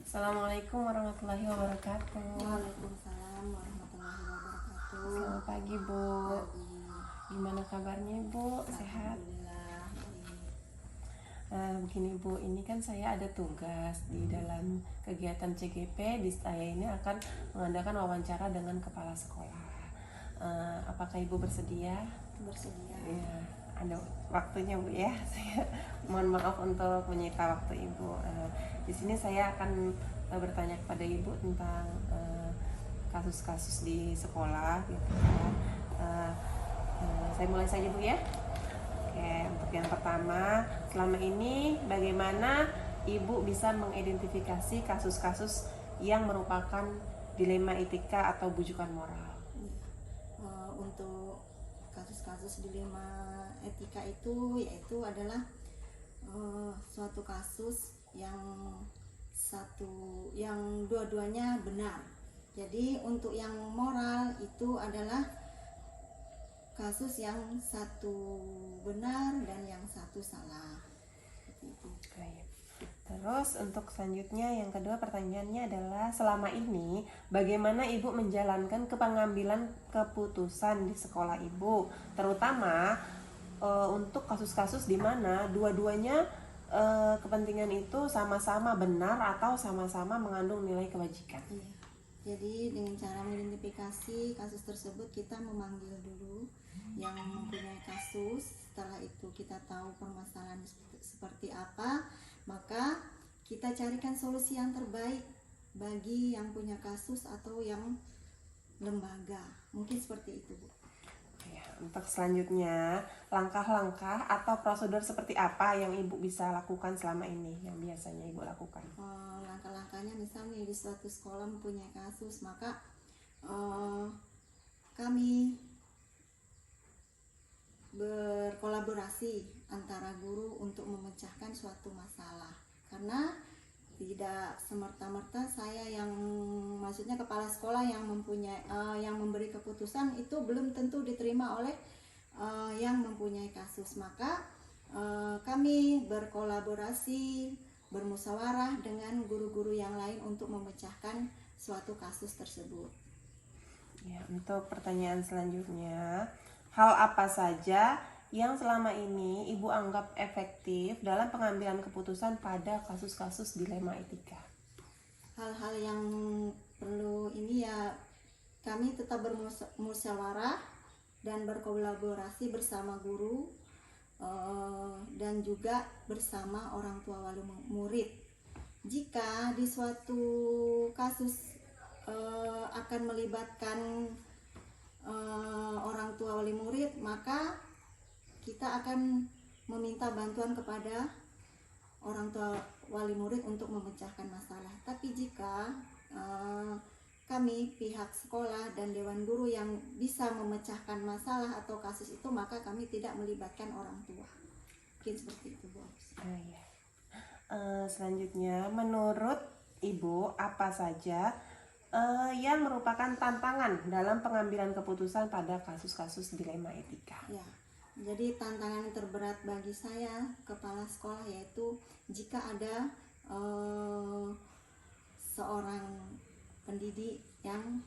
Assalamualaikum warahmatullahi wabarakatuh. Waalaikumsalam warahmatullahi wabarakatuh. Selamat pagi, Bu. Pagi. Gimana kabarnya, Bu? Sehat? Alhamdulillah. Baik. Begini, Bu, ini kan saya ada tugas di dalam kegiatan CGP. Saya ini akan mengadakan wawancara dengan kepala sekolah. Apakah Ibu bersedia? Bersedia. Ya, ada waktunya, Bu, ya. Saya mohon maaf untuk menyita waktu Ibu. Di sini saya akan bertanya kepada Ibu tentang kasus-kasus di sekolah, gitu kan. Saya mulai saja, Bu, ya. Oke, untuk yang pertama, selama ini bagaimana Ibu bisa mengidentifikasi kasus-kasus yang merupakan dilema etika atau bujukan moral? Untuk kasus-kasus dilema etika itu yaitu adalah suatu kasus yang dua-duanya benar. Jadi untuk yang moral itu adalah kasus yang satu benar dan yang satu salah. Baik. Terus untuk selanjutnya yang kedua pertanyaannya adalah selama ini bagaimana Ibu menjalankan pengambilan keputusan di sekolah Ibu, terutama untuk kasus-kasus di mana dua-duanya kepentingan itu sama-sama benar atau sama-sama mengandung nilai kebajikan. Iya. Jadi dengan cara mengidentifikasi kasus tersebut kita memanggil dulu yang mempunyai kasus. Setelah itu kita tahu permasalahan seperti apa, maka kita carikan solusi yang terbaik bagi yang punya kasus atau yang lembaga. Mungkin seperti itu, Bu. Ya, untuk selanjutnya langkah-langkah atau prosedur seperti apa yang Ibu bisa lakukan selama ini yang biasanya Ibu lakukan? Langkah-langkahnya misalnya di suatu sekolah mempunyai kasus, maka kami berkolaborasi antara guru untuk memecahkan suatu masalah, karena tidak semerta-merta saya yang maksudnya kepala sekolah yang mempunyai yang memberi keputusan itu belum tentu diterima oleh yang mempunyai kasus. Maka kami berkolaborasi, bermusyawarah dengan guru-guru yang lain untuk memecahkan suatu kasus tersebut. Ya, untuk pertanyaan selanjutnya, hal apa saja yang selama ini Ibu anggap efektif dalam pengambilan keputusan pada kasus-kasus dilema etika? Hal-hal yang perlu ini ya, kami tetap bermusyawarah dan berkolaborasi bersama guru dan juga bersama orang tua wali murid. Jika di suatu kasus akan melibatkan orang tua wali murid, maka kita akan meminta bantuan kepada orang tua wali murid untuk memecahkan masalah. Tapi jika kami pihak sekolah dan dewan guru yang bisa memecahkan masalah atau kasus itu, maka kami tidak melibatkan orang tua. Mungkin seperti itu, Bu. Ya. Selanjutnya, menurut Ibu apa saja yang merupakan tantangan dalam pengambilan keputusan pada kasus-kasus dilema etika? Ya, jadi tantangan terberat bagi saya kepala sekolah yaitu jika ada seorang pendidik yang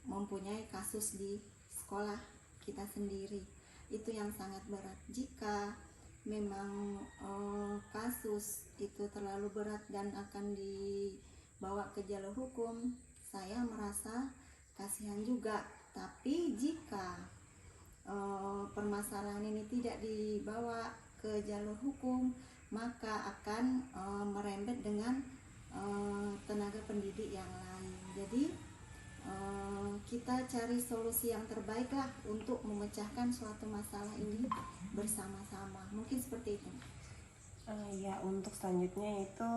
mempunyai kasus di sekolah kita sendiri, itu yang sangat berat. Jika memang kasus itu terlalu berat dan akan dibawa ke jalur hukum, saya merasa kasihan juga. Tapi jika permasalahan ini tidak dibawa ke jalur hukum, maka akan merembet dengan tenaga pendidik yang lain. Jadi kita cari solusi yang terbaik lah untuk memecahkan suatu masalah ini bersama-sama. Mungkin seperti itu. Ya, untuk selanjutnya itu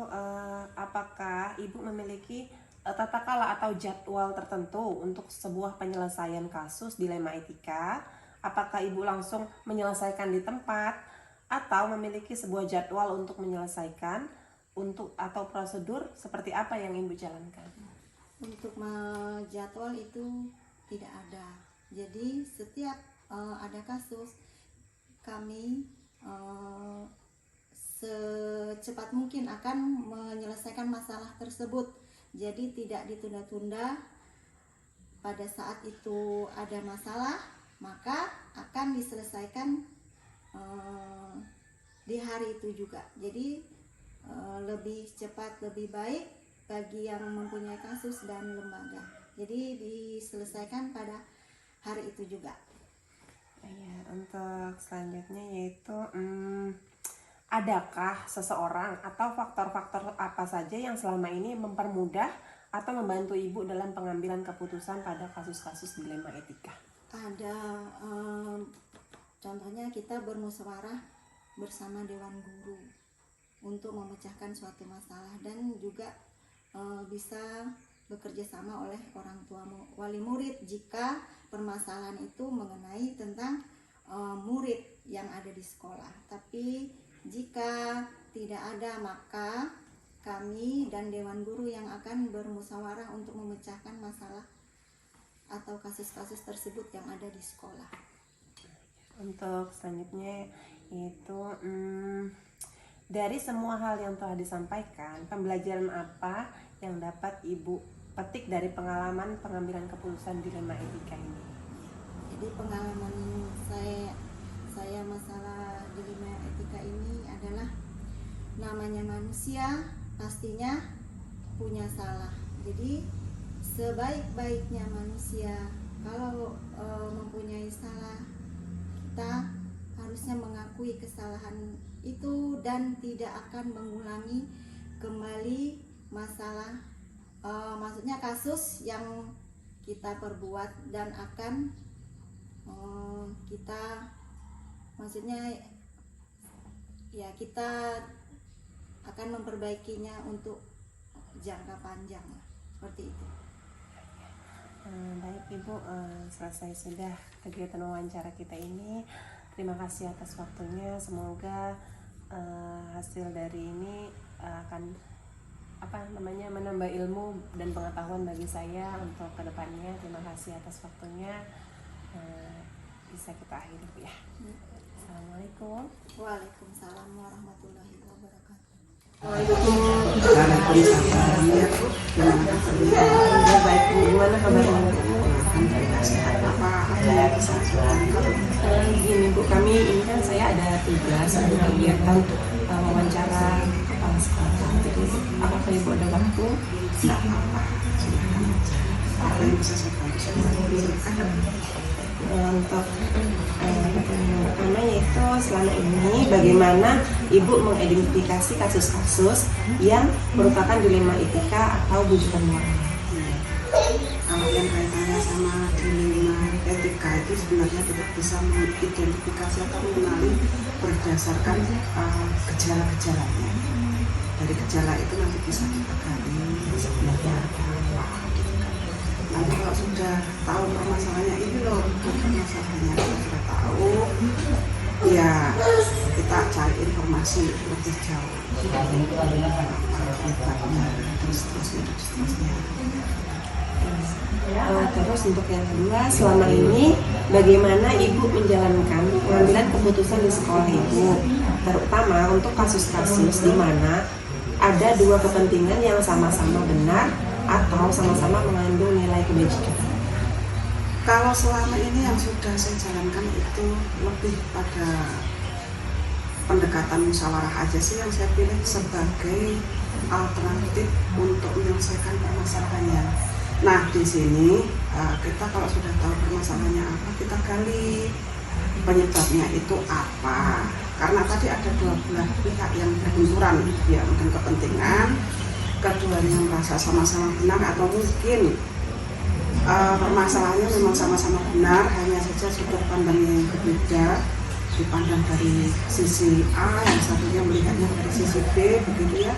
apakah Ibu memiliki tata cara atau jadwal tertentu untuk sebuah penyelesaian kasus dilema etika? Apakah Ibu langsung menyelesaikan di tempat atau memiliki sebuah jadwal untuk menyelesaikan atau prosedur seperti apa yang Ibu jalankan? Untuk jadwal itu tidak ada. Jadi setiap ada kasus, kami secepat mungkin akan menyelesaikan masalah tersebut. Jadi tidak ditunda-tunda. Pada saat itu ada masalah, maka akan diselesaikan di hari itu juga. Jadi lebih cepat, lebih baik bagi yang mempunyai kasus dan lembaga. Jadi diselesaikan pada hari itu juga. Ya, untuk selanjutnya yaitu adakah seseorang atau faktor-faktor apa saja yang selama ini mempermudah atau membantu Ibu dalam pengambilan keputusan pada kasus-kasus dilema etika? Ada, contohnya kita bermusyawarah bersama Dewan Guru untuk memecahkan suatu masalah, dan juga bisa bekerja sama oleh orang tua wali murid jika permasalahan itu mengenai tentang murid yang ada di sekolah. Tapi jika tidak ada, maka kami dan Dewan Guru yang akan bermusyawarah untuk memecahkan masalah atau kasus-kasus tersebut yang ada di sekolah. Untuk selanjutnya itu dari semua hal yang telah disampaikan, pembelajaran apa yang dapat Ibu petik dari pengalaman pengambilan keputusan dilema etika ini? Jadi pengalaman saya masalah dilema etika ini adalah, namanya manusia pastinya punya salah. Jadi sebaik-baiknya manusia kalau mempunyai salah, kita harusnya mengakui kesalahan itu dan tidak akan mengulangi kembali masalah, maksudnya kasus yang kita perbuat, dan akan kita, maksudnya ya kita akan memperbaikinya untuk jangka panjang, seperti itu. Baik Ibu, selesai sudah kegiatan wawancara kita ini. Terima kasih atas waktunya. Semoga hasil dari ini akan menambah ilmu dan pengetahuan bagi saya untuk kedepannya. Terima kasih atas waktunya. Bisa kita akhiri Bu ya. Assalamualaikum. Waalaikumsalam warahmatullahi wabarakatuh. Baik Bu, gimana kabarnya? Gini Bu, kami ini kan saya ada tugas untuk kegiatan wawancara kepala sekolah. Jadi apakah Ibu ada waktu? Tidak apa-apa. Apa yang bisa saya bantu, saya silakan. Untuk pertanyaan yang pertama yaitu, selama ini bagaimana Ibu mengidentifikasi kasus-kasus yang merupakan dilema etika atau bujukan moral? Kalau yang kaitannya sama dilema etika itu sebenarnya kita bisa mengidentifikasi atau mengenali berdasarkan gejala-gejalanya. Dari gejala itu nanti bisa kita gali sebenarnya apa. Nanti kalau sudah tahu permasalahannya ini loh, permasalahannya kita sudah tahu, ya kita cari informasi lebih jauh. Terus seterusnya. Terus untuk yang kedua, selama ini bagaimana Ibu menjalankan pengambilan keputusan di sekolah Ibu, terutama untuk kasus-kasus di mana ada dua kepentingan yang sama-sama benar atau sama-sama mengandung nilai kebajikan? Kalau selama ini yang sudah saya jalankan itu lebih pada pendekatan musyawarah aja sih yang saya pilih sebagai alternatif untuk menyelesaikan permasalahannya. Nah di sini kita kalau sudah tahu permasalahannya apa, kita gali penyebabnya itu apa. Karena tadi ada dua belah pihak yang berbenturan, ya mungkin kepentingan, keduanya merasa sama-sama benar, atau mungkin permasalahannya memang sama-sama benar, hanya saja sudut pandangnya yang berbeda, dipandang dari sisi A, yang satunya melihatnya dari sisi B, begitu ya.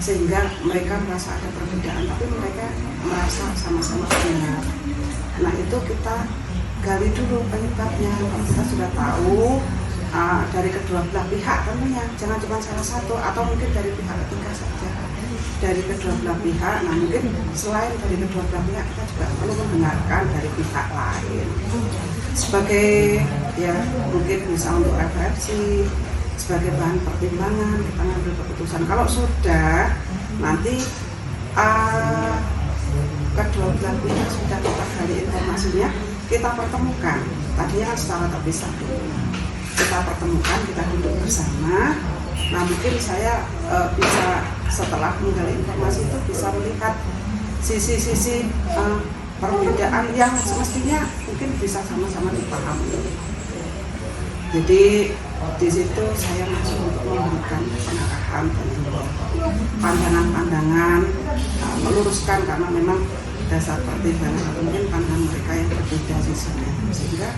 Sehingga mereka merasa ada perbedaan, tapi mereka merasa sama-sama benar. Nah itu kita gali dulu penyebabnya. Kalau kita sudah tahu dari kedua belah pihak, tentunya jangan cuma salah satu, atau mungkin dari pihak ketiga saja, dari kedua belah pihak. Nah mungkin selain dari kedua belah pihak, kita juga perlu mendengarkan dari pihak lain sebagai ya mungkin bisa untuk referensi, sebagai bahan pertimbangan kita ngambil keputusan. Kalau sudah nanti kedua belah pihak sudah kita gali informasinya, kita pertemukan. Tadinya kan secara terpisah dulu. Kita pertemukan, kita duduk bersama. Nah mungkin saya bisa setelah menggali informasi itu bisa melihat sisi-sisi perbedaan yang semestinya mungkin bisa sama-sama dipahami. Jadi di situ saya masuk untuk memberikan pengarahan dan pandangan-pandangan, meluruskan karena memang dasar pertimbangan atau mungkin pandangan mereka yang berbeda sisinya, sehingga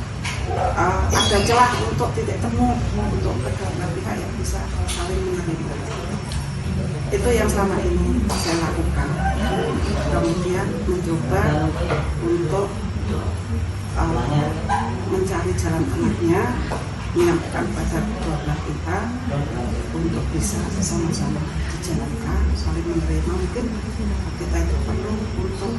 ada celah untuk titik temu untuk kedua pihak yang bisa saling menerima. Itu yang selama ini saya lakukan. Kemudian mencoba untuk mencari jalan tengahnya, menyampaikan pada kedua belah pihak untuk bisa sama-sama dijalankan, saling menerima. Mungkin kita itu perlu untuk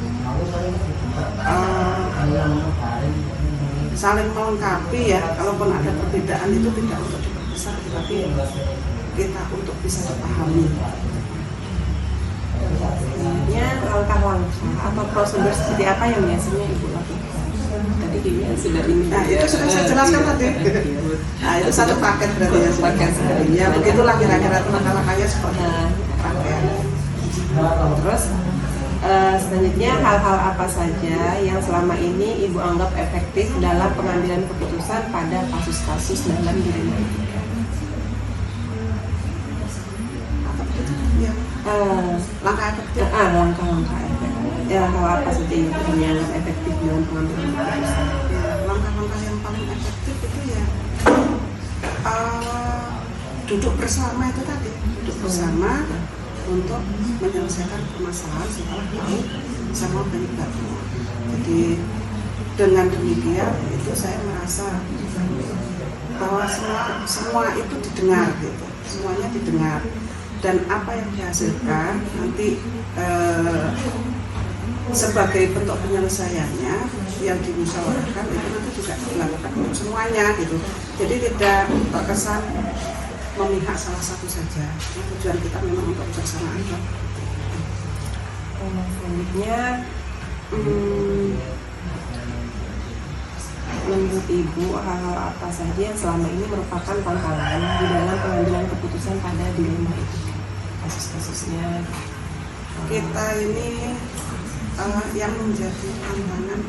saling melengkapi ya. Kalaupun ada perbedaan itu tidak untuk dipisah, tapi kita untuk bisa dipahami. Langkah-langkah atau prosedur seperti apa yang biasanya Ibu lakukan? Tadi ini sudah ini. Nah, itu sudah saya jelaskan tadi. Nah, itu satu paket berarti ya. Paket. Ya, begitulah kira-kira langkah-langkahnya seperti pakaian. Terus selanjutnya hal-hal apa saja yang selama ini Ibu anggap efektif dalam pengambilan keputusan pada kasus-kasus dalam Dilema Etika? Langkah efektif. Langkah-langkah efektif. Ya, hal apa saja yang dianggap efektif dalam pengambilan keputusan? Ya, langkah-langkah yang paling efektif itu ya duduk bersama itu tadi, duduk bersama untuk menyelesaikan permasalahan setelah tahu sama penyebabnya. Jadi dengan demikian itu saya merasa bahwa semua itu didengar gitu, semuanya didengar. Dan apa yang dihasilkan nanti sebagai bentuk penyelesaiannya yang dimusyawarahkan itu nanti juga dilakukan untuk semuanya gitu. Jadi tidak terkesan memihak salah satu saja. Nah, tujuan kita memang untuk kebersamaan. Selanjutnya menurut Ibu hal-hal apa saja yang selama ini merupakan tantangan di dalam pengambilan keputusan pada dilema etika? Kasus-kasusnya Kita ini yang menjadi tantangan,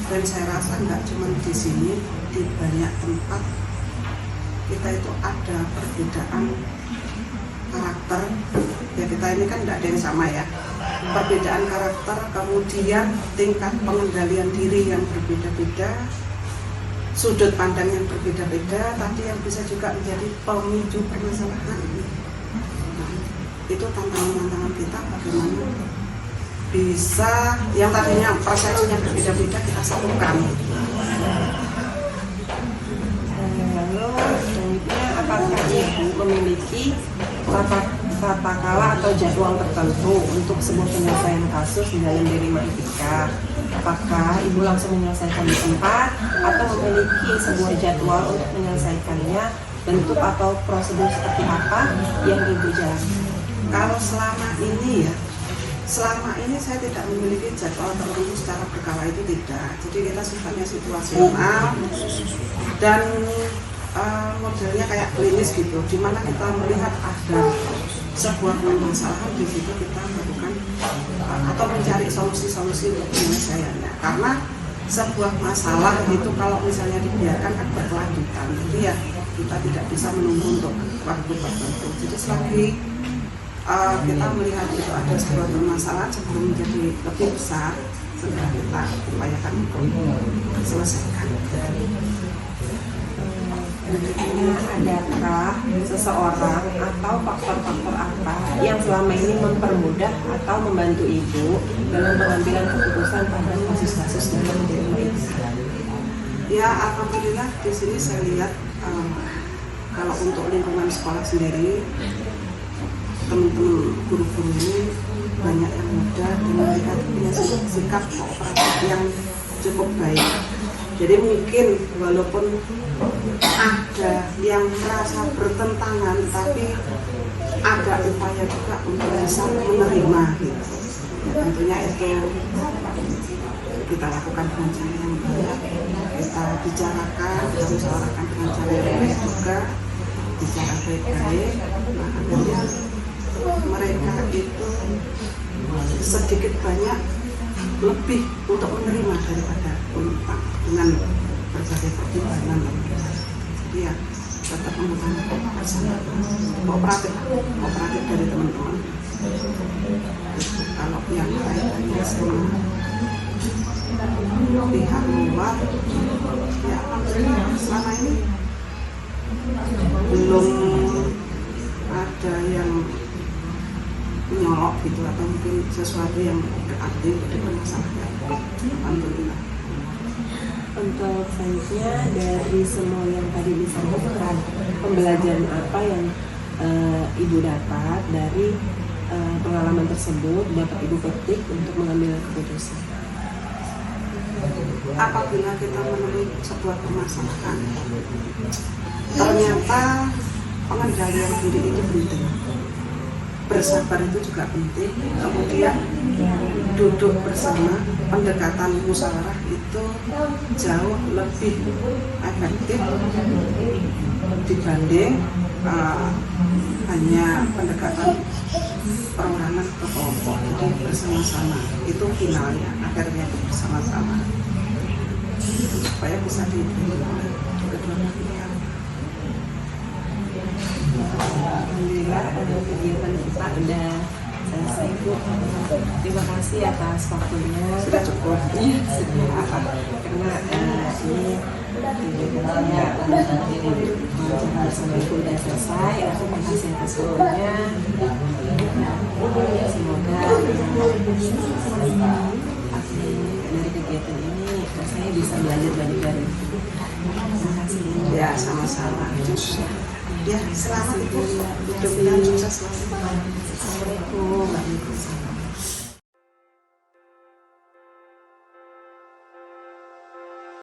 dan saya rasa nggak cuma di sini, di banyak tempat kita itu ada perbedaan karakter. Ya kita ini kan nggak ada yang sama ya. Perbedaan karakter, kemudian tingkat pengendalian diri yang berbeda-beda, sudut pandang yang berbeda-beda, tadi yang bisa juga menjadi pemicu permasalahan ini. Nah, itu tantangan-tantangan kita bagaimana bisa yang tadinya persepsinya berbeda-beda kita satukan. Lalu selanjutnya apakah Ibu memiliki tata kala atau jadwal tertentu untuk sebuah penyelesaian kasus di dalam dilema etika? Apakah Ibu langsung menyelesaikan di tempat atau memiliki sebuah jadwal untuk menyelesaikannya? Bentuk atau prosedur seperti apa yang Ibu jalankan? Kalau selama ini saya tidak memiliki jadwal tertentu secara berkala, itu tidak. Jadi kita sifatnya situasional dan modelnya kayak klinis gitu, di mana kita melihat ada sebuah permasalahan, di situ kita melakukan atau mencari solusi-solusi untuk penyelesaiannya. Karena sebuah masalah itu kalau misalnya dibiarkan akan berkelanjutan, jadi ya kita tidak bisa menunggu untuk waktu tertentu. Jadi selagi kita melihat itu ada sebuah permasalahan sebelum menjadi lebih besar, segera kita upayakan untuk selesaikan. Adakah seseorang atau faktor-faktor apa yang selama ini mempermudah atau membantu Ibu dalam pengambilan keputusan pada kasus-kasus dalam dilema etika? Ya, alhamdulillah di sini saya lihat kalau untuk lingkungan sekolah sendiri, teman-teman guru-guru ini banyak yang muda dan mereka punya sikap kooperatif yang cukup baik. Jadi mungkin walaupun ada yang merasa bertentangan, tapi ada upaya juga untuk bisa menerima gitu. Ya, tentunya itu kita lakukan dengan cara yang baik, kita bicarakan, kita musyawarahkan dengan cara yang baik juga, bicara baik-baik. Nah, akhirnya mereka itu sedikit banyak lebih untuk menerima daripada menentang dengan berbagai pertimbangan. Jadi ya tetap menggunakan bersama kooperatif dari teman-teman. Kalau yang kaitannya sama pihak luar, ya alhamdulillah selama ini belum ada yang menyolok gitu atau mungkin sesuatu yang berarti dengan masalahnya. Alhamdulillah. Untuk selanjutnya dari semua yang tadi disampaikan, pembelajaran apa yang Ibu dapat dari pengalaman tersebut dapat Ibu petik untuk mengambil keputusan? Apabila kita menemui sebuah permasalahan, ternyata pengendalian diri itu penting, bersabar itu juga penting, kemudian duduk bersama, pendekatan musyawarah itu jauh lebih efektif dibanding hanya pendekatan perorangan ke kelompok. Jadi bersama-sama itu finalnya, akhirnya itu bersama-sama supaya bisa diterima oleh kedua belah pihak. Alhamdulillah kegiatan kita udah selesai, Bu. Terima kasih atas waktunya. Sudah cukup. Iya, sudah. Karena ini kegiatannya wawancara bersama Ibu udah selesai. Terima kasih atas waktunya. Semoga dari kegiatan ini saya bisa belajar banyak dari Ibu. Terima kasih. Ya, sama-sama. Ya, selamat Ibu. Mudah-mudahan sukses selalu. Assalamualaikum warahmatullahi wabarakatuh.